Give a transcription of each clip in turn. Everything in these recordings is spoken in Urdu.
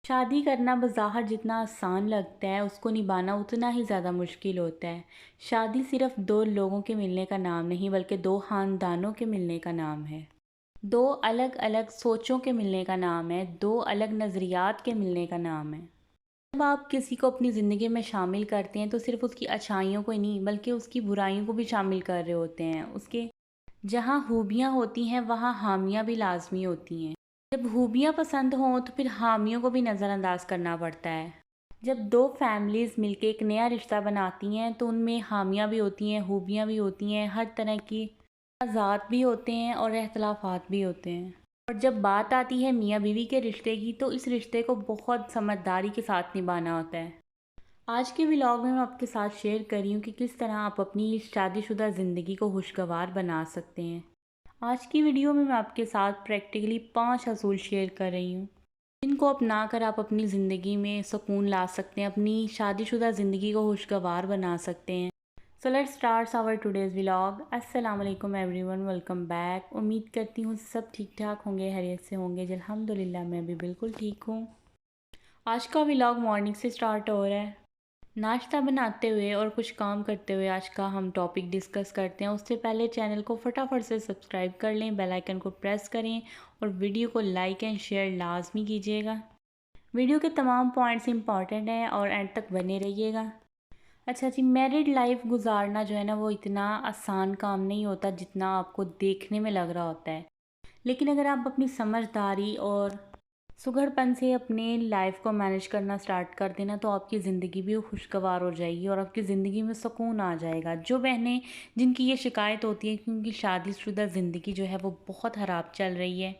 شادی کرنا بظاہر جتنا آسان لگتا ہے اس کو نبھانا اتنا ہی زیادہ مشکل ہوتا ہے۔ شادی صرف دو لوگوں کے ملنے کا نام نہیں بلکہ دو خاندانوں کے ملنے کا نام ہے۔ دو الگ الگ سوچوں کے ملنے کا نام ہے، دو الگ نظریات کے ملنے کا نام ہے۔ جب آپ کسی کو اپنی زندگی میں شامل کرتے ہیں تو صرف اس کی اچھائیوں کو ہی نہیں بلکہ اس کی برائیوں کو بھی شامل کر رہے ہوتے ہیں۔ اس کے جہاں خوبیاں ہوتی ہیں وہاں خامیاں بھی لازمی ہوتی ہیں۔ جب خوبیاں پسند ہوں تو پھر خامیوں کو بھی نظر انداز کرنا پڑتا ہے۔ جب دو فیملیز مل کے ایک نیا رشتہ بناتی ہیں تو ان میں خامیاں بھی ہوتی ہیں، خوبیاں بھی ہوتی ہیں، ہر طرح کی تضاد بھی ہوتے ہیں اور اختلافات بھی ہوتے ہیں۔ اور جب بات آتی ہے میاں بیوی کے رشتے کی تو اس رشتے کو بہت سمجھداری کے ساتھ نبھانا ہوتا ہے۔ آج کے ولاگ میں آپ کے ساتھ شیئر کر رہی ہوں کہ کس طرح آپ اپنی شادی شدہ زندگی کو خوشگوار بنا سکتے ہیں۔ آج کی ویڈیو میں آپ کے ساتھ پریکٹیکلی 5 اصول شیئر کر رہی ہوں جن کو اپنا کر آپ اپنی زندگی میں سکون لا سکتے ہیں، اپنی شادی شدہ زندگی کو خوشگوار بنا سکتے ہیں۔ So let's start our today's vlog۔ السلام علیکم everyone، ویلکم بیک۔ امید کرتی ہوں سب ٹھیک ٹھاک ہوں گے، خیریت سے ہوں گے۔ الحمدللہ میں بھی بالکل ٹھیک ہوں۔ آج کا ولاگ مارننگ سے سٹارٹ ہو رہا ہے۔ ناشتہ بناتے ہوئے اور کچھ کام کرتے ہوئے آج کا ہم ٹاپک ڈسکس کرتے ہیں۔ اس سے پہلے چینل کو فٹافٹ سے سبسکرائب کر لیں، بیل آئیکن کو پریس کریں اور ویڈیو کو لائک اینڈ شیئر لازمی کیجیے گا۔ ویڈیو کے تمام پوائنٹس امپورٹنٹ ہیں اور اینڈ تک بنے رہیے گا۔ اچھا جی، میرڈ لائف گزارنا جو ہے نا وہ اتنا آسان کام نہیں ہوتا جتنا آپ کو دیکھنے میں لگ رہا ہوتا ہے، لیکن اگر آپ اپنی سمجھداری اور سگڑ پن سے اپنے لائف کو مینیج کرنا سٹارٹ کر دینا تو آپ کی زندگی بھی خوشگوار ہو جائے گی اور آپ کی زندگی میں سکون آ جائے گا۔ جو بہنیں جن کی یہ شکایت ہوتی ہے کہ ان کی شادی شدہ زندگی جو ہے وہ بہت خراب چل رہی ہے،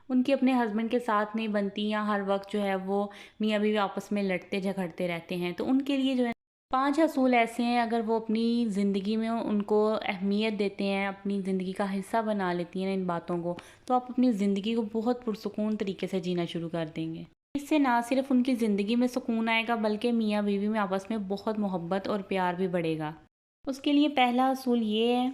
ان کی اپنے ہسبینڈ کے ساتھ نہیں بنتی یا ہر وقت جو ہے وہ میاں بیوی آپس میں لڑتے جھگڑتے رہتے ہیں، تو ان کے لیے جو ہے 5 اصول ایسے ہیں، اگر وہ اپنی زندگی میں ان کو اہمیت دیتے ہیں، اپنی زندگی کا حصہ بنا لیتی ہیں ان باتوں کو، تو آپ اپنی زندگی کو بہت پرسکون طریقے سے جینا شروع کر دیں گے۔ اس سے نہ صرف ان کی زندگی میں سکون آئے گا بلکہ میاں بیوی میں آپس میں بہت محبت اور پیار بھی بڑھے گا۔ اس کے لیے پہلا اصول یہ ہے،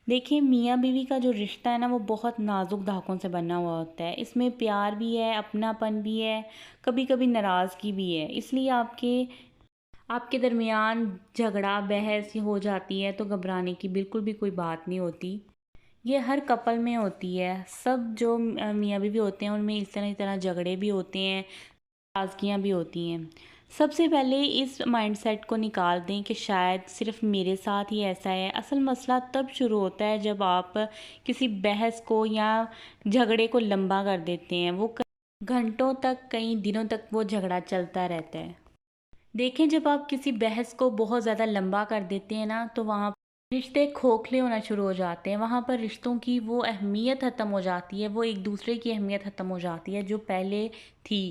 دیکھیں میاں بیوی کا جو رشتہ ہے نا وہ بہت نازک دھاگوں سے بنا ہوا ہوتا ہے۔ اس میں پیار بھی ہے، اپنا پن بھی ہے، کبھی کبھی ناراضگی بھی ہے۔ اس لیے آپ کے درمیان جھگڑا بحث ہو جاتی ہے تو گھبرانے کی بالکل بھی کوئی بات نہیں ہوتی۔ یہ ہر کپل میں ہوتی ہے، سب جو میاں بیوی ہوتے ہیں ان میں اس طرح جھگڑے بھی ہوتے ہیں، ناراضگیاں بھی ہوتی ہیں۔ سب سے پہلے اس مائنڈ سیٹ کو نکال دیں کہ شاید صرف میرے ساتھ ہی ایسا ہے۔ اصل مسئلہ تب شروع ہوتا ہے جب آپ کسی بحث کو یا جھگڑے کو لمبا کر دیتے ہیں، وہ گھنٹوں تک کئی دنوں تک وہ جھگڑا چلتا رہتا ہے۔ دیکھیں جب آپ کسی بحث کو بہت زیادہ لمبا کر دیتے ہیں نا تو وہاں رشتے کھوکھلے ہونا شروع ہو جاتے ہیں، وہاں پر رشتوں کی وہ اہمیت ختم ہو جاتی ہے، وہ ایک دوسرے کی اہمیت ختم ہو جاتی ہے جو پہلے تھی۔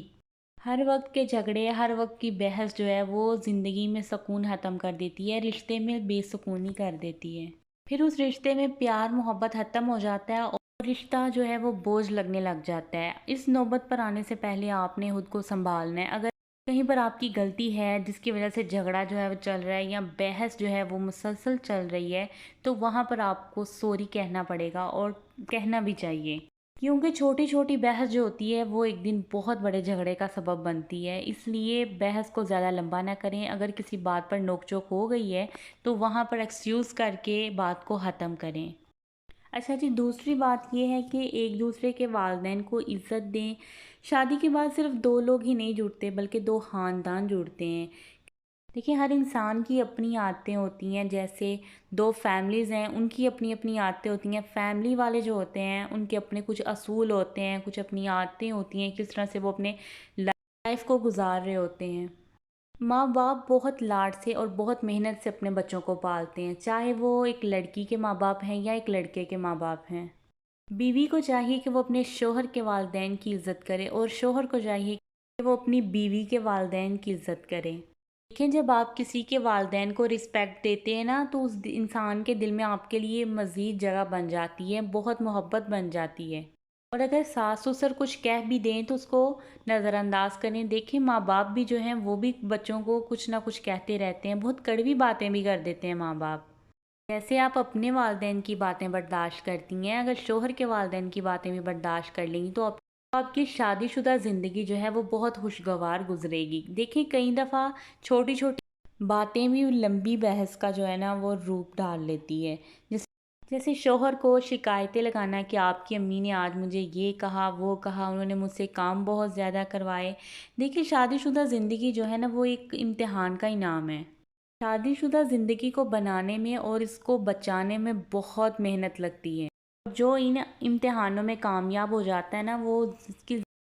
ہر وقت کے جھگڑے، ہر وقت کی بحث جو ہے وہ زندگی میں سکون ختم کر دیتی ہے، رشتے میں بے سکونی کر دیتی ہے۔ پھر اس رشتے میں پیار محبت ختم ہو جاتا ہے اور رشتہ جو ہے وہ بوجھ لگنے لگ جاتا ہے۔ اس نوبت پر آنے سے پہلے آپ نے خود کو سنبھالنا ہے۔ اگر کہیں پر آپ کی غلطی ہے جس کی وجہ سے جھگڑا جو ہے وہ چل رہا ہے یا بحث جو ہے وہ مسلسل چل رہی ہے تو وہاں پر آپ کو سوری کہنا پڑے گا اور کہنا بھی چاہیے، کیونکہ چھوٹی چھوٹی بحث جو ہوتی ہے وہ ایک دن بہت بڑے جھگڑے کا سبب بنتی ہے۔ اس لیے بحث کو زیادہ لمبا نہ کریں، اگر کسی بات پر نوک جھوک ہو گئی ہے تو وہاں پر ایکسکیوز کر کے بات کو ختم کریں۔ اچھا جی، دوسری بات یہ ہے کہ ایک دوسرے کے والدین کو عزت دیں۔ شادی کے بعد صرف 2 لوگ ہی نہیں جڑتے بلکہ 2 خاندان جڑتے ہیں۔ دیکھیں ہر انسان کی اپنی عادتیں ہوتی ہیں، جیسے 2 فیملیز ہیں ان کی اپنی اپنی عادتیں ہوتی ہیں۔ فیملی والے جو ہوتے ہیں ان کے اپنے کچھ اصول ہوتے ہیں، کچھ اپنی عادتیں ہوتی ہیں، کس طرح سے وہ اپنے لائف کو گزار رہے ہوتے ہیں۔ ماں باپ بہت لاڈ سے اور بہت محنت سے اپنے بچوں کو پالتے ہیں، چاہے وہ ایک لڑکی کے ماں باپ ہیں یا ایک لڑکے کے ماں باپ ہیں۔ بیوی کو چاہیے کہ وہ اپنے شوہر کے والدین کی عزت کرے اور شوہر کو چاہیے کہ وہ اپنی بیوی کے والدین کی عزت کرے۔ دیکھیں جب آپ کسی کے والدین کو رسپیکٹ دیتے ہیں نا تو اس انسان کے دل میں آپ کے لیے مزید جگہ بن جاتی ہے، بہت محبت بن جاتی ہے۔ اور اگر ساس سسر کچھ کہہ بھی دیں تو اس کو نظر انداز کریں۔ دیکھیں ماں باپ بھی جو ہیں وہ بھی بچوں کو کچھ نہ کچھ کہتے رہتے ہیں، بہت کڑوی باتیں بھی کر دیتے ہیں ماں باپ۔ جیسے آپ اپنے والدین کی باتیں برداشت کرتی ہیں، اگر شوہر کے والدین کی باتیں بھی برداشت کر لیں گی تو آپ آپ کی شادی شدہ زندگی جو ہے وہ بہت خوشگوار گزرے گی۔ دیکھیں کئی دفعہ چھوٹی چھوٹی باتیں بھی لمبی بحث کا جو ہے نا وہ روپ ڈال لیتی ہے، جیسے شوہر کو شکایتیں لگانا کہ آپ کی امی نے آج مجھے یہ کہا وہ کہا، انہوں نے مجھ سے کام بہت زیادہ کروائے۔ دیکھیں شادی شدہ زندگی جو ہے نا وہ ایک امتحان کا انعام ہے۔ شادی شدہ زندگی کو بنانے میں اور اس کو بچانے میں بہت محنت لگتی ہے۔ جو ان امتحانوں میں کامیاب ہو جاتا ہے نا وہ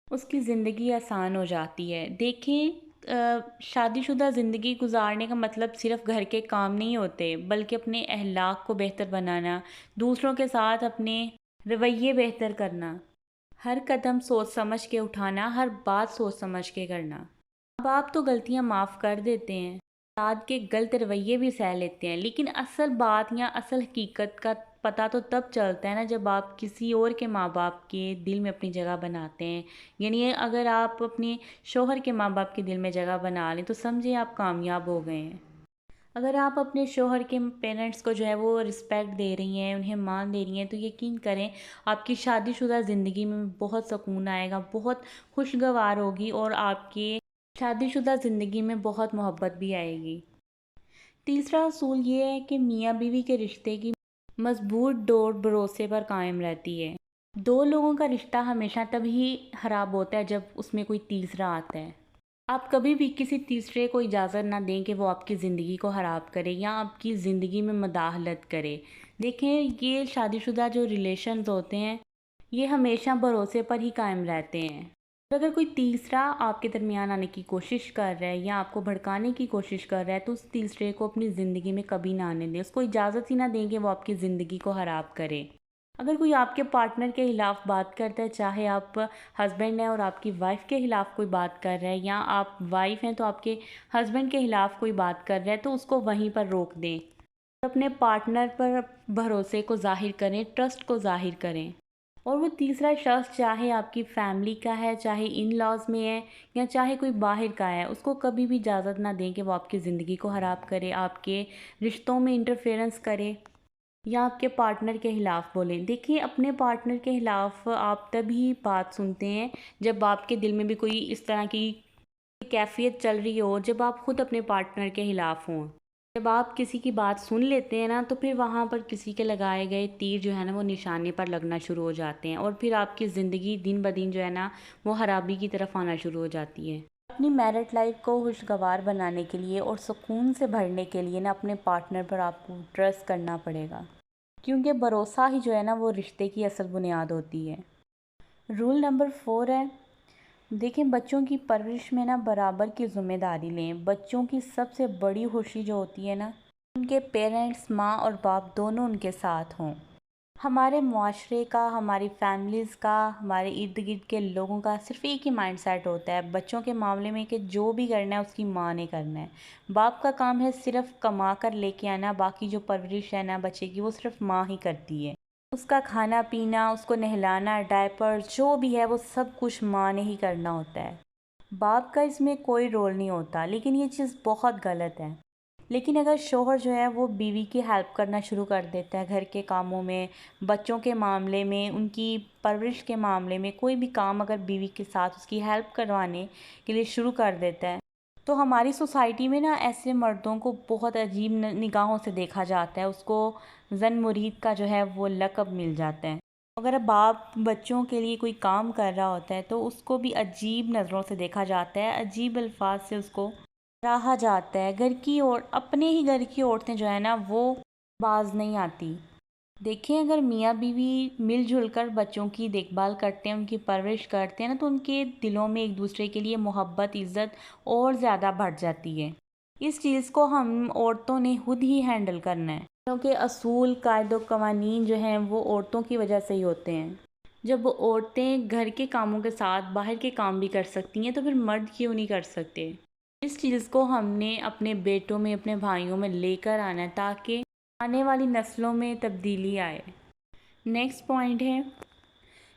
اس کی زندگی آسان ہو جاتی ہے۔ دیکھیں شادی شدہ زندگی گزارنے کا مطلب صرف گھر کے کام نہیں ہوتے، بلکہ اپنے اخلاق کو بہتر بنانا، دوسروں کے ساتھ اپنے رویے بہتر کرنا، ہر قدم سوچ سمجھ کے اٹھانا، ہر بات سوچ سمجھ کے کرنا۔ اب آپ تو غلطیاں معاف کر دیتے ہیں، اولاد کے غلط رویے بھی سہ لیتے ہیں، لیکن اصل بات یا اصل حقیقت کا پتہ تو تب چلتا ہے نا جب آپ کسی اور کے ماں باپ کے دل میں اپنی جگہ بناتے ہیں۔ یعنی اگر آپ اپنے شوہر کے ماں باپ کے دل میں جگہ بنا لیں تو سمجھیں آپ کامیاب ہو گئے ہیں۔ اگر آپ اپنے شوہر کے پیرنٹس کو جو ہے وہ رسپیکٹ دے رہی ہیں، انہیں مان دے رہی ہیں، تو یقین کریں آپ کی شادی شدہ زندگی میں بہت سکون آئے گا، بہت خوشگوار ہوگی اور آپ کے شادی شدہ زندگی میں بہت محبت بھی آئے گی۔ تیسرا اصول یہ ہے کہ میاں بیوی کے رشتے کی مضبوط ڈور بھروسے پر قائم رہتی ہے۔ دو لوگوں کا رشتہ ہمیشہ تبھی خراب ہوتا ہے جب اس میں کوئی تیسرا آتا ہے۔ آپ کبھی بھی کسی تیسرے کو اجازت نہ دیں کہ وہ آپ کی زندگی کو خراب کرے یا آپ کی زندگی میں مداخلت کرے۔ دیکھیں یہ شادی شدہ جو ریلیشنز ہوتے ہیں یہ ہمیشہ بھروسے پر ہی قائم رہتے ہیں۔ اور اگر کوئی تیسرا آپ کے درمیان آنے کی کوشش کر رہا ہے یا آپ کو بھڑکانے کی کوشش کر رہا ہے تو اس تیسرے کو اپنی زندگی میں کبھی نہ آنے دیں، اس کو اجازت ہی نہ دیں کہ وہ آپ کی زندگی کو خراب کرے۔ اگر کوئی آپ کے پارٹنر کے خلاف بات کرتا ہے، چاہے آپ ہسبینڈ ہیں اور آپ کی وائف کے خلاف کوئی بات کر رہا ہے، یا آپ وائف ہیں تو آپ کے ہسبینڈ کے خلاف کوئی بات کر رہا ہے، تو اس کو وہیں پر روک دیں۔ اپنے پارٹنر پر بھروسے کو ظاہر کریں، ٹرسٹ کو ظاہر کریں۔ اور وہ تیسرا شخص چاہے آپ کی فیملی کا ہے، چاہے ان لاز میں ہے یا چاہے کوئی باہر کا ہے، اس کو کبھی بھی اجازت نہ دیں کہ وہ آپ کی زندگی کو خراب کرے، آپ کے رشتوں میں انٹرفیئرنس کرے یا آپ کے پارٹنر کے خلاف بولیں۔ دیکھیں اپنے پارٹنر کے خلاف آپ تبھی بات سنتے ہیں جب آپ کے دل میں بھی کوئی اس طرح کی کیفیت چل رہی ہو، جب آپ خود اپنے پارٹنر کے خلاف ہوں۔ جب آپ کسی کی بات سن لیتے ہیں نا تو پھر وہاں پر کسی کے لگائے گئے تیر جو ہے نا وہ نشانے پر لگنا شروع ہو جاتے ہیں، اور پھر آپ کی زندگی دن بدن جو ہے نا وہ خرابی کی طرف آنا شروع ہو جاتی ہے۔ اپنی میرٹ لائف کو خوشگوار بنانے کے لیے اور سکون سے بھرنے کے لیے نا اپنے پارٹنر پر آپ کو ٹرسٹ کرنا پڑے گا، کیونکہ بھروسہ ہی جو ہے نا وہ رشتے کی اصل بنیاد ہوتی ہے۔ رول نمبر 4 ہے، دیکھیں بچوں کی پرورش میں نا برابر کی ذمہ داری لیں۔ بچوں کی سب سے بڑی خوشی جو ہوتی ہے نا ان کے پیرنٹس ماں اور باپ دونوں ان کے ساتھ ہوں۔ ہمارے معاشرے کا، ہماری فیملیز کا، ہمارے ارد گرد کے لوگوں کا صرف ایک ہی مائنڈ سیٹ ہوتا ہے بچوں کے معاملے میں کہ جو بھی کرنا ہے اس کی ماں نے کرنا ہے۔ باپ کا کام ہے صرف کما کر لے کے آنا، باقی جو پرورش ہے نا بچے کی وہ صرف ماں ہی کرتی ہے۔ اس کا کھانا پینا، اس کو نہلانا، ڈائپر جو بھی ہے وہ سب کچھ ماں نے ہی کرنا ہوتا ہے، باپ کا اس میں کوئی رول نہیں ہوتا۔ لیکن یہ چیز بہت غلط ہے۔ لیکن اگر شوہر جو ہے وہ بیوی کی ہیلپ کرنا شروع کر دیتا ہے گھر کے کاموں میں، بچوں کے معاملے میں، ان کی پرورش کے معاملے میں، کوئی بھی کام اگر بیوی کے ساتھ اس کی ہیلپ کروانے کے لیے شروع کر دیتا ہے تو ہماری سوسائٹی میں نا ایسے مردوں کو بہت عجیب نگاہوں سے دیکھا جاتا ہے، اس کو زن مرید کا جو ہے وہ لقب مل جاتا ہے۔ اگر باپ بچوں کے لیے کوئی کام کر رہا ہوتا ہے تو اس کو بھی عجیب نظروں سے دیکھا جاتا ہے، عجیب الفاظ سے اس کو سراہا جاتا ہے۔ اپنے ہی گھر کی عورتیں جو ہے نا وہ باز نہیں آتی۔ دیکھیں اگر میاں بیوی مل جل کر بچوں کی دیکھ بھال کرتے ہیں، ان کی پرورش کرتے ہیں نا تو ان کے دلوں میں ایک دوسرے کے لیے محبت، عزت اور زیادہ بڑھ جاتی ہے۔ اس چیز کو ہم عورتوں نے خود ہی ہینڈل کرنا ہے، کیونکہ اصول، قاعدے و قوانین جو ہیں وہ عورتوں کی وجہ سے ہی ہوتے ہیں۔ جب عورتیں گھر کے کاموں کے ساتھ باہر کے کام بھی کر سکتی ہیں تو پھر مرد کیوں نہیں کر سکتے؟ اس چیز کو ہم نے اپنے بیٹوں میں، اپنے بھائیوں میں لے کر آنا ہے تاکہ آنے والی نسلوں میں تبدیلی آئے۔ نیکسٹ پوائنٹ ہے،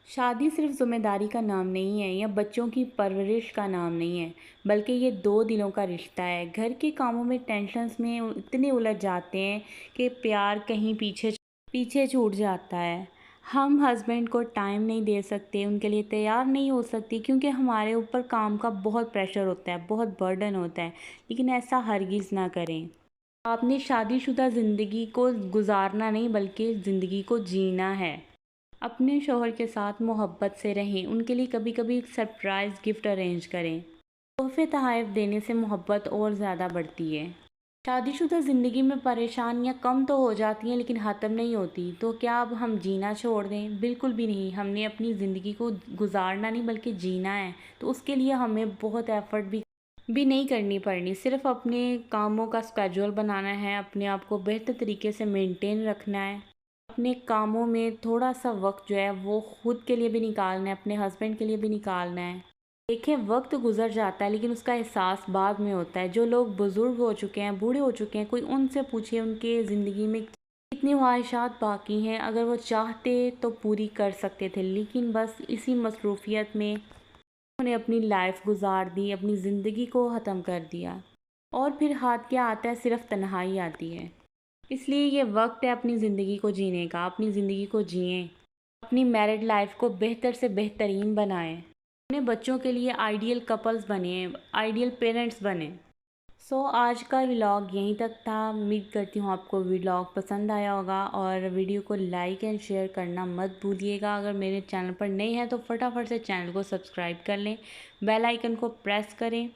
شادی صرف ذمہ داری کا نام نہیں ہے یا بچوں کی پرورش کا نام نہیں ہے، بلکہ یہ دو دلوں کا رشتہ ہے۔ گھر کے کاموں میں ٹینشنز میں اتنے الجھ جاتے ہیں کہ پیار کہیں پیچھے چھوٹ جاتا ہے۔ ہم ہسبینڈ کو ٹائم نہیں دے سکتے، ان کے لیے تیار نہیں ہو سکتی کیونکہ ہمارے اوپر کام کا بہت پریشر ہوتا ہے، بہت برڈن ہوتا ہے، لیکن ایسا ہرگز نہ کریں۔ آپ نے شادی شدہ زندگی کو گزارنا نہیں بلکہ زندگی کو جینا ہے۔ اپنے شوہر کے ساتھ محبت سے رہیں، ان کے لیے کبھی کبھی سرپرائز گفٹ ارینج کریں۔ تحفے تحائف دینے سے محبت اور زیادہ بڑھتی ہے۔ شادی شدہ زندگی میں پریشانیاں کم تو ہو جاتی ہیں لیکن ختم نہیں ہوتی، تو کیا اب ہم جینا چھوڑ دیں؟ بالکل بھی نہیں، ہم نے اپنی زندگی کو گزارنا نہیں بلکہ جینا ہے، تو اس کے لیے ہمیں بہت ایفرٹ بھی نہیں کرنی پڑنی، صرف اپنے کاموں کا اسکیجول بنانا ہے، اپنے آپ کو بہتر طریقے سے مینٹین رکھنا ہے، اپنے کاموں میں تھوڑا سا وقت جو ہے وہ خود کے لیے بھی نکالنا ہے، اپنے ہسبینڈ کے لیے بھی نکالنا ہے۔ دیکھیں وقت گزر جاتا ہے لیکن اس کا احساس بعد میں ہوتا ہے۔ جو لوگ بزرگ ہو چکے ہیں، بوڑھے ہو چکے ہیں، کوئی ان سے پوچھے ان کے زندگی میں کتنی خواہشات باقی ہیں، اگر وہ چاہتے تو پوری کر سکتے تھے، لیکن بس اسی مصروفیت میں انہوں نے اپنی لائف گزار دی، اپنی زندگی کو ختم کر دیا، اور پھر ہاتھ کیا آتا ہے، صرف تنہائی آتی ہے۔ اس لیے یہ وقت ہے اپنی زندگی کو جینے کا، اپنی زندگی کو جئیں، اپنی میرڈ لائف کو بہتر سے بہترین بنائیں، اپنے بچوں کے لیے آئیڈیل کپلز بنیں، آئیڈیل پیرنٹس بنیں۔ آج کا ولاگ یہیں تک تھا، امید کرتی ہوں آپ کو ولاگ پسند آیا ہوگا، اور ویڈیو کو لائک اینڈ شیئر کرنا مت بھولیے گا۔ اگر میرے چینل پر نئے ہیں تو فٹافٹ سے چینل کو سبسکرائب کر لیں، بیل آئیکن کو پریس کریں،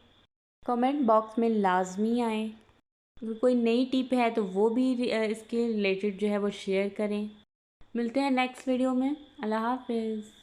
کمنٹ باکس میں لازمی آئیں، اگر کوئی نئی ٹپ ہے تو وہ بھی اس کے ریلیٹڈ جو ہے وہ شیئر کریں۔ ملتے ہیں نیکسٹ ویڈیو میں۔ اللہ حافظ۔